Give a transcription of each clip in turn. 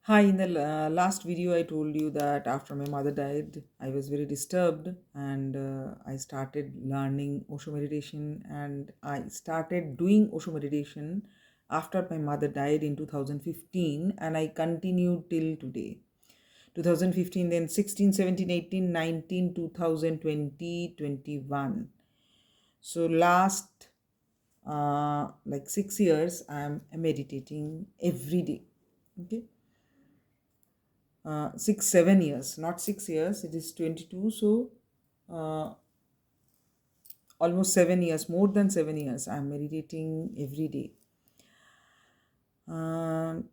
Hi, in the last video, I told you that after my mother died, I was very disturbed and I started learning Osho meditation and I started doing Osho meditation after my mother died in 2015 and I continued till today. 2015, then 16, 17, 18, 19, 2020, 21. So, last like 6 years, I'm meditating every day. Okay, 6 7 years, not 6 years, it is 22, so uh, almost 7 years, more than 7 years I'm meditating every day. um,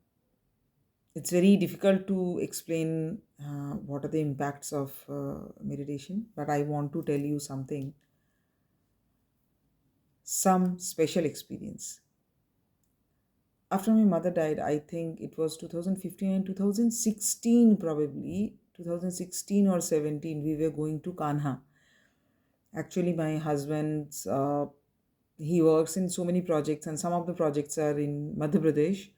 it's very difficult to explain what are the impacts of meditation, but I want to tell you something, some special experience. After my mother died, I think it was 2015 and 2016, probably 2016 or 17, we were going to Kanha. Actually, my husband's he works in so many projects, and some of the projects are in Madhya Pradesh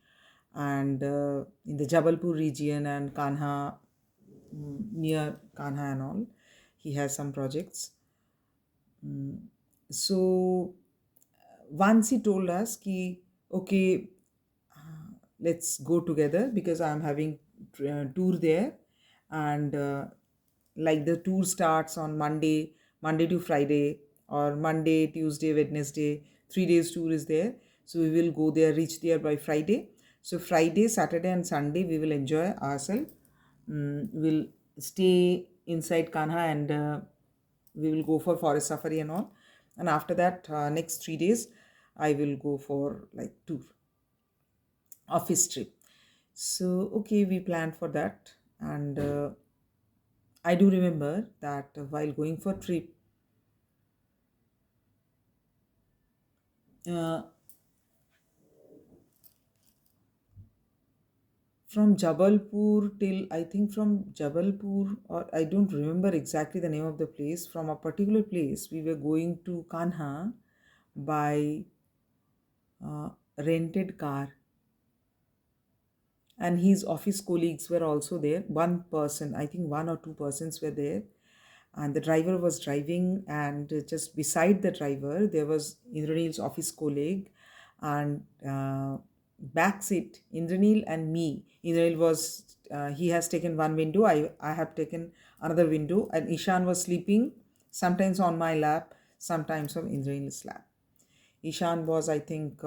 and in the Jabalpur region and Kanha, near Kanha and all. He has some projects. So once he told us ki okay, let's go together because I'm having tour there, and like the tour starts on Monday to Friday, or Monday, Tuesday, Wednesday, 3 days tour is there. So we will go there, reach there by Friday. So Friday, Saturday, and Sunday we will enjoy ourselves. We'll stay inside Kanha and we will go for forest safari and all. And after that, next 3 days, I will go for like tour, office trip. So okay, we planned for that, and I do remember that while going for trip, uh, from Jabalpur till, I think from Jabalpur, or I don't remember exactly the name of the place, from a particular place we were going to Kanha by rented car, and his office colleagues were also there. One person, I think one or two persons were there, and the driver was driving, and just beside the driver there was Indranil's office colleague, and back seat Indranil and me. Indranil was he has taken one window, I have taken another window, and Ishan was sleeping sometimes on my lap, sometimes on Indranil's lap. Ishan was, I think,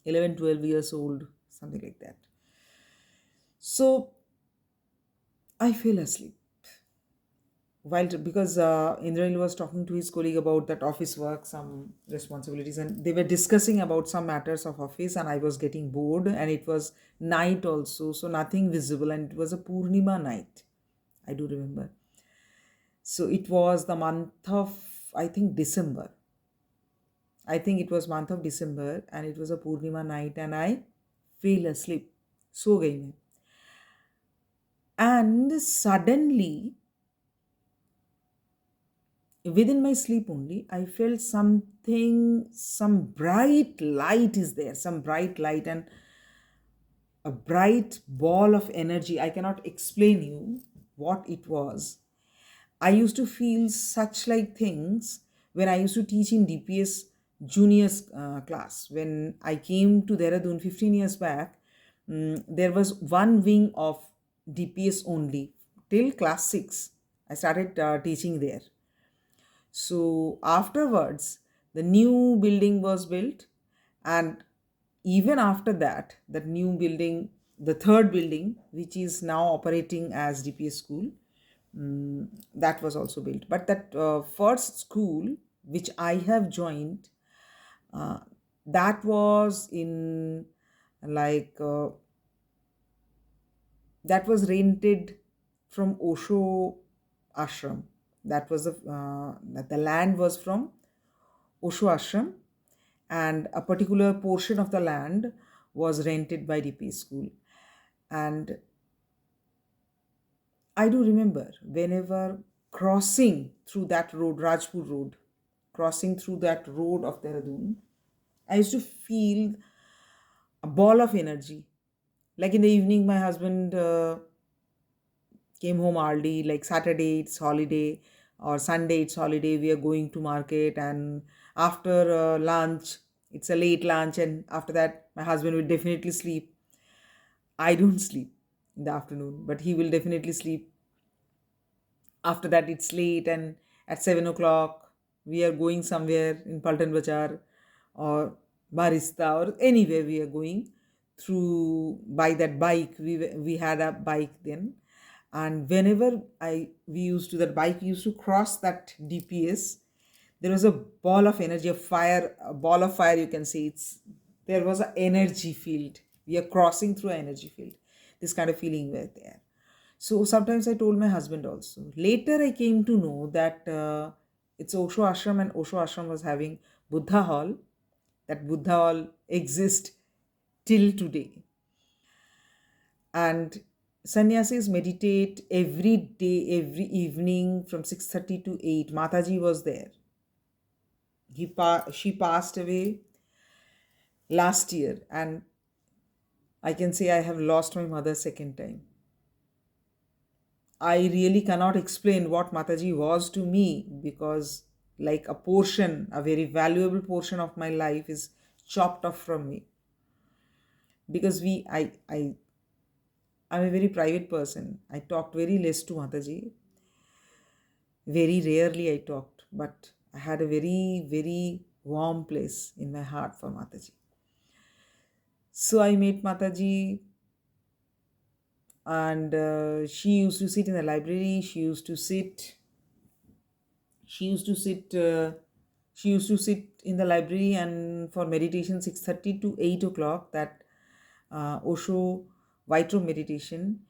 11 12 years old, something like that. So I fell asleep while, because Indranil was talking to his colleague about that office work, some responsibilities, and they were discussing about some matters of office, and I was getting bored, and it was night also, so nothing visible, and it was a Purnima night. I do remember. So it was the month of, I think, December. I think it was month of December, and it was a Purnima night, and I fell asleep. So गई मैं. And suddenly, within my sleep only, I felt something, some bright light is there, some bright light, and a bright ball of energy. I cannot explain you what it was. I used to feel such like things when I used to teach in DPS juniors class. When I came to Dehradun 15 years back, there was one wing of DPS only till class 6. I started teaching there. So afterwards, the new building was built, and even after that, that new building, the third building, which is now operating as DPS school, that was also built. But that first school, which I have joined, uh, that was in, like that was rented from Osho ashram. That was the land was from Osho ashram, and a particular portion of the land was rented by DP school. And I do remember whenever crossing through that road, Rajpur Road, crossing through that road of Dehradun, I used to feel a ball of energy. Like in the evening, my husband came home early, like Saturday it's holiday or Sunday it's holiday. We are going to market, and after lunch, it's a late lunch, and after that, my husband will definitely sleep. I don't sleep in the afternoon, but he will definitely sleep. After that, it's late, and at 7 o'clock, we are going somewhere in Paltan Bazaar or Barista or anywhere we are going through by that bike. We had a bike then, and whenever I we used to that bike, we used to cross that DPS. There was a ball of energy, a ball of fire. You can say there was an energy field. We are crossing through an energy field. This kind of feeling were there. So sometimes I told my husband also. Later I came to know that it's Osho Ashram, and Osho Ashram was having Buddha Hall. That Buddha Hall exists till today. And sannyasis meditate every day, every evening from 6:30 to 8. Mataji was there. She passed away last year, and I can say I have lost my mother second time. I really cannot explain what Mataji was to me, because like a portion, a very valuable portion of my life is chopped off from me. Because I'm a very private person. I talked very less to Mataji. Very rarely I talked, but I had a very, very warm place in my heart for Mataji. So I met Mataji, and she used to sit in the library. She used to sit she used to sit in the library, and for meditation 6:30 to 8 o'clock, that Osho White Room meditation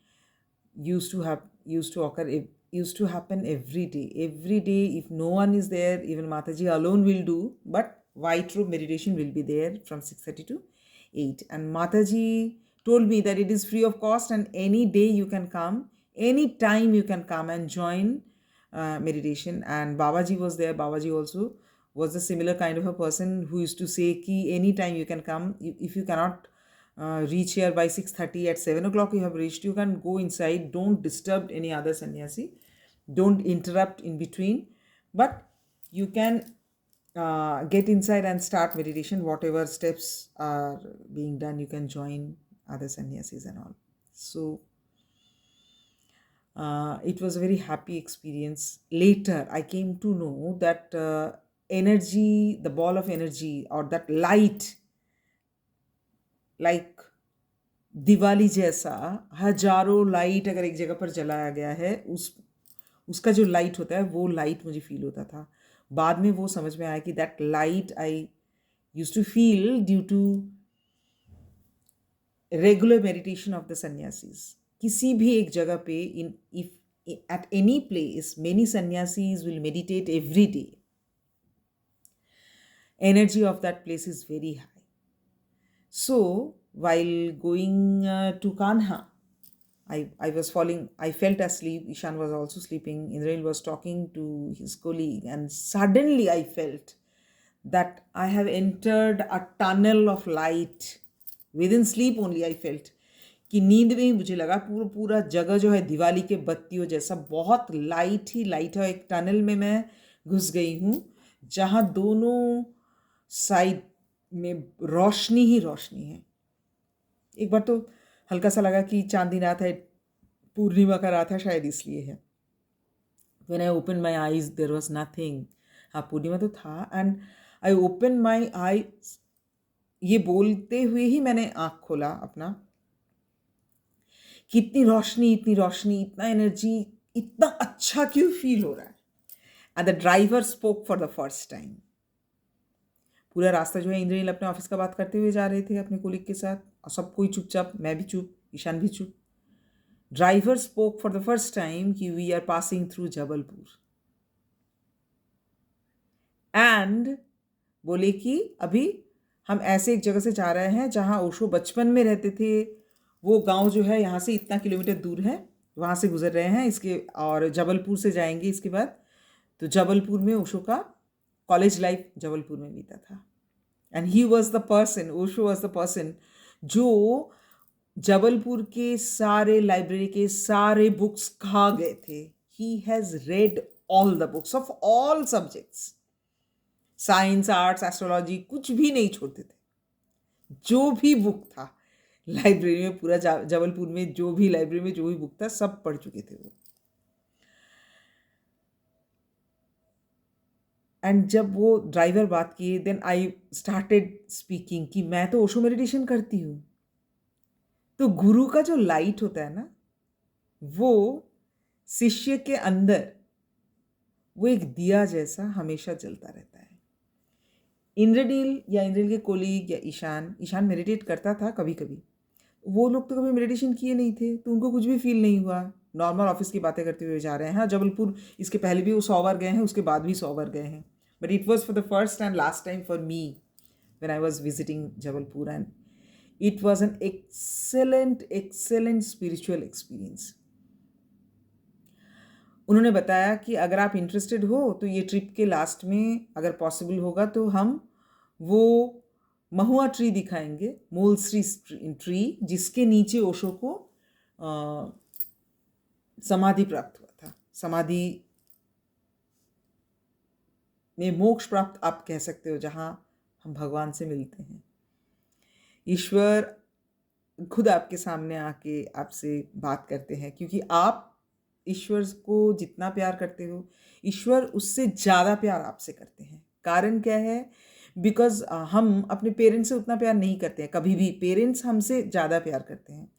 used to have used to occur used to happen every day. If no one is there, even Mataji alone will do, but White Room meditation will be there from 6:30 to 8. And Mataji told me that it is free of cost, and any day you can come, any time you can come and join meditation. And Babaji was there. Babaji also was a similar kind of a person who used to say ki anytime you can come. If you cannot reach here by 6:30, at 7 o'clock you have reached, you can go inside. Don't disturb any other sannyasi, don't interrupt in between, but you can get inside and start meditation. Whatever steps are being done, you can join other sannyasis and all. So it was a very happy experience. Later, I came to know that energy, the ball of energy, or that light, like Diwali जैसा हजारों light अगर एक जगह पर जलाया गया है, उसका जो लाइट होता है, वो लाइट मुझे फील होता था. बाद में वो समझ में आया कि that light I use to feel due to regular meditation of the sannyasis. किसी भी एक जगह पे if at any place many sannyasis will meditate every day. Energy of that place is very high. So while going to Kanha, I was falling, I felt asleep. Ishan was also sleeping. Indrail was talking to his colleague, and suddenly I felt that I have entered a tunnel of light. Within sleep only I felt कि नींद में ही मुझे लगा पूरा पूरा जगह जो है दिवाली के बत्तियों जैसा बहुत लाइट ही लाइट है. एक टनल में मैं घुस गई हूँ जहाँ दोनों साइड में रोशनी ही रोशनी है. एक बार तो हल्का सा लगा कि चांदी रात है, पूर्णिमा का रात है, शायद इसलिए है. When I opened my eyes, there was nothing. हाँ, पूर्णिमा तो था. And I open my eyes, ये बोलते हुए ही मैंने आँख खोला अपना, कि इतनी रोशनी, इतना एनर्जी, इतना अच्छा क्यों फील हो रहा है. And the driver spoke for the first time. पूरा रास्ता जो है इंद्रनील अपने ऑफिस का बात करते हुए जा रहे थे अपने कोलिग के साथ, और सब कोई चुपचाप, मैं भी चुप, ईशान भी चुप. Driver spoke for the first time कि we are passing through Jabalpur. And बोले कि अभी हम ऐसे एक जगह से जा रहे हैं जहाँ ओशो बचपन में रहते थे. वो गांव जो है यहाँ से इतना किलोमीटर दूर है, वहाँ से गुजर रहे हैं इसके, और जबलपुर से जाएंगे इसके बाद. तो जबलपुर में ओशो का कॉलेज लाइफ जबलपुर में बीता था. And he was the person, Osho was the person जो जबलपुर के सारे लाइब्रेरी के सारे बुक्स खा गए थे. He has read all the books of all subjects, science, arts, astrology, कुछ भी नहीं छोड़ते थे. जो भी बुक था लाइब्रेरी में, पूरा जबलपुर में जो भी लाइब्रेरी में जो भी बुक था सब पढ़ चुके थे वो. एंड जब वो ड्राइवर बात किए, देन आई स्टार्टेड स्पीकिंग कि मैं तो ओशो मेडिटेशन करती हूँ. तो गुरु का जो लाइट होता है ना, वो शिष्य के अंदर वो एक दिया जैसा हमेशा जलता रहता है. इंद्रनील या इंद्रनील के कोलीग या ईशान, ईशान मेडिटेट करता था कभी कभी. वो लोग तो कभी मेडिटेशन किए नहीं थे, तो उनको कुछ भी फील नहीं हुआ. नॉर्मल ऑफिस की बातें करते हुए जा रहे हैं. हाँ, जबलपुर इसके पहले भी वो 100 बार गए हैं, उसके बाद भी 100 बार गए हैं. But it was for the first and last time for me when I was visiting Jabalpur, and it was an excellent spiritual experience. उन्होंने बताया कि अगर आप इंटरेस्टेड हो तो ये ट्रिप के लास्ट में अगर पॉसिबल होगा तो हम वो महुआ ट्री दिखाएंगे, मोलश्री ट्री, जिसके नीचे ओशो को समाधि प्राप्त हुआ था. समाधि में मोक्ष प्राप्त आप कह सकते हो, जहाँ हम भगवान से मिलते हैं. ईश्वर खुद आपके सामने आके आपसे बात करते हैं, क्योंकि आप ईश्वर को जितना प्यार करते हो, ईश्वर उससे ज़्यादा प्यार आपसे करते हैं. कारण क्या है? बिकॉज हम अपने पेरेंट्स से उतना प्यार नहीं करते हैं कभी भी. पेरेंट्स हमसे ज़्यादा प्यार करते हैं.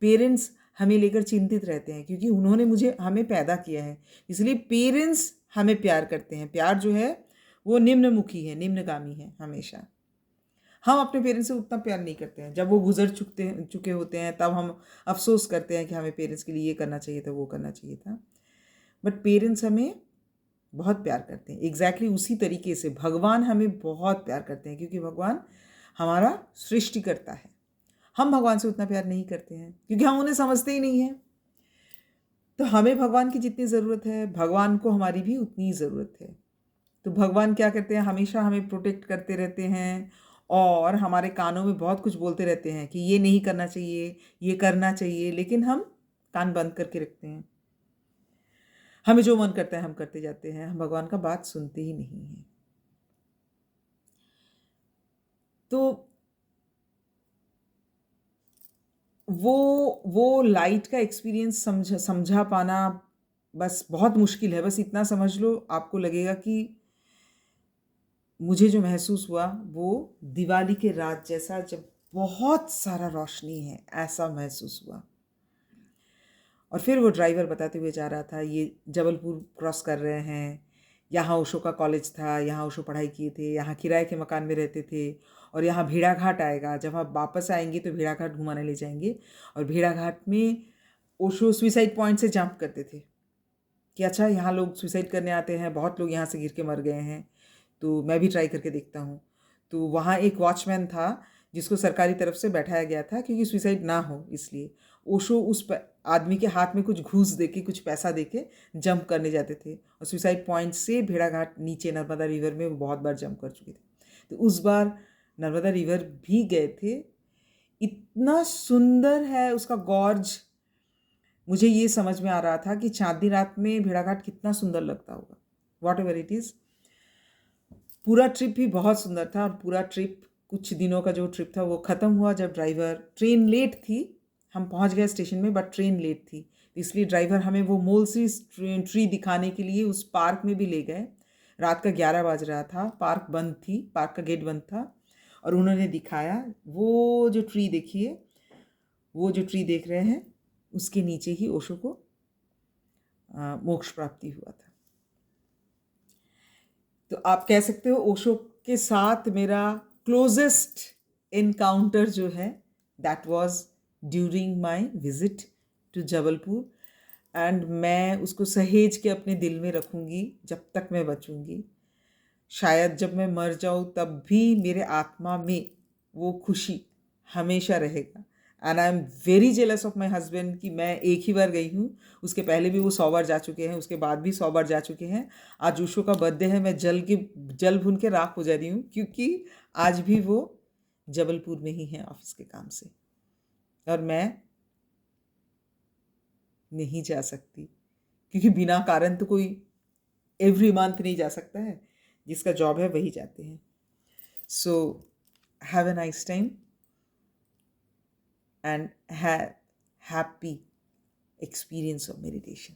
पेरेंट्स हमें लेकर चिंतित रहते हैं, क्योंकि उन्होंने हमें पैदा किया है, इसलिए पेरेंट्स हमें प्यार करते हैं. प्यार जो है वो निम्नमुखी है, निम्नगामी है हमेशा. हम अपने पेरेंट्स से उतना प्यार नहीं करते हैं. जब वो गुजर चुके होते हैं तब हम अफसोस करते हैं कि हमें पेरेंट्स के लिए ये करना चाहिए था, वो करना चाहिए था. बट पेरेंट्स हमें बहुत प्यार करते हैं. एग्जैक्टली उसी तरीके से भगवान हमें बहुत प्यार करते हैं, क्योंकि भगवान हमारा सृष्टि करता है. हम भगवान से उतना प्यार नहीं करते हैं, क्योंकि हम उन्हें समझते ही नहीं हैं. तो हमें भगवान की जितनी ज़रूरत है, भगवान को हमारी भी उतनी ज़रूरत है. तो भगवान क्या करते हैं? हमेशा हमें प्रोटेक्ट करते रहते हैं, और हमारे कानों में बहुत कुछ बोलते रहते हैं कि ये नहीं करना चाहिए, ये करना चाहिए, लेकिन हम कान बंद करके रखते हैं. हमें जो मन करता है हम करते जाते हैं, हम भगवान का बात सुनते ही नहीं हैं. तो वो लाइट का एक्सपीरियंस समझा पाना बस बहुत मुश्किल है. बस इतना समझ लो, आपको लगेगा कि मुझे जो महसूस हुआ वो दिवाली के रात जैसा, जब बहुत सारा रोशनी है, ऐसा महसूस हुआ. और फिर वो ड्राइवर बताते हुए जा रहा था, ये जबलपुर क्रॉस कर रहे हैं, यहाँ ओशो का कॉलेज था, यहाँ ओशो पढ़ाई किए थे, यहाँ किराए के मकान में रहते थे, और यहाँ भेड़ाघाट आएगा. जब आप वापस आएंगे तो भेड़ाघाट घुमाने ले जाएंगे. और भेड़ाघाट में ओशो सुइसाइड पॉइंट से जंप करते थे कि अच्छा, यहाँ लोग सुइसाइड करने आते हैं, बहुत लोग यहाँ से गिर के मर गए हैं, तो मैं भी ट्राई करके देखता हूँ. तो वहाँ एक वॉचमैन था जिसको सरकारी तरफ से बैठाया गया था, क्योंकि सुइसाइड ना हो इसलिए. ओशो उस आदमी के हाथ में कुछ घूस दे के, कुछ पैसा दे के जंप करने जाते थे. और सुइसाइड पॉइंट से भेड़ाघाट नीचे नर्मदा रिवर में वो बहुत बार जंप कर चुके थे. तो उस बार नर्मदा रिवर भी गए थे. इतना सुंदर है उसका गॉर्ज. मुझे ये समझ में आ रहा था कि चांदनी रात में भेड़ाघाट कितना सुंदर लगता होगा. वॉट एवर इट इज़, पूरा ट्रिप भी बहुत सुंदर था. और पूरा ट्रिप, कुछ दिनों का जो ट्रिप था वो ख़त्म हुआ जब ट्रेन लेट थी. हम पहुंच गए स्टेशन में, बट ट्रेन लेट थी, इसलिए ड्राइवर हमें वो मोलश्री ट्री दिखाने के लिए उस पार्क में भी ले गए. रात का 11 बज रहा था, पार्क बंद थी, पार्क का गेट बंद था, और उन्होंने दिखाया वो जो ट्री देखिए, वो जो ट्री देख रहे हैं उसके नीचे ही ओशो को मोक्ष प्राप्ति हुआ था. तो आप कह सकते हो ओशो के साथ मेरा क्लोजेस्ट एनकाउंटर जो है, that was during my visit to Jabalpur. And मैं उसको सहेज के अपने दिल में रखूँगी जब तक मैं बचूँगी. शायद जब मैं मर जाऊँ तब भी मेरे आत्मा में वो खुशी हमेशा रहेगा. And I am very jealous of my husband कि मैं एक ही बार गई हूँ, उसके पहले भी वो 100 बार जा चुके हैं, उसके बाद भी 100 बार जा चुके हैं. आज ओशो का बर्थडे है, मैं जल भून के राख हो जा रही हूँ, क्योंकि आज भी वो जबलपुर में ही हैं ऑफिस के काम से. और मैं नहीं जा सकती, क्योंकि बिना कारण तो कोई एवरी मंथ नहीं जा सकता है, जिसका जॉब है वही जाते हैं. So have a nice time and have happy experience of meditation.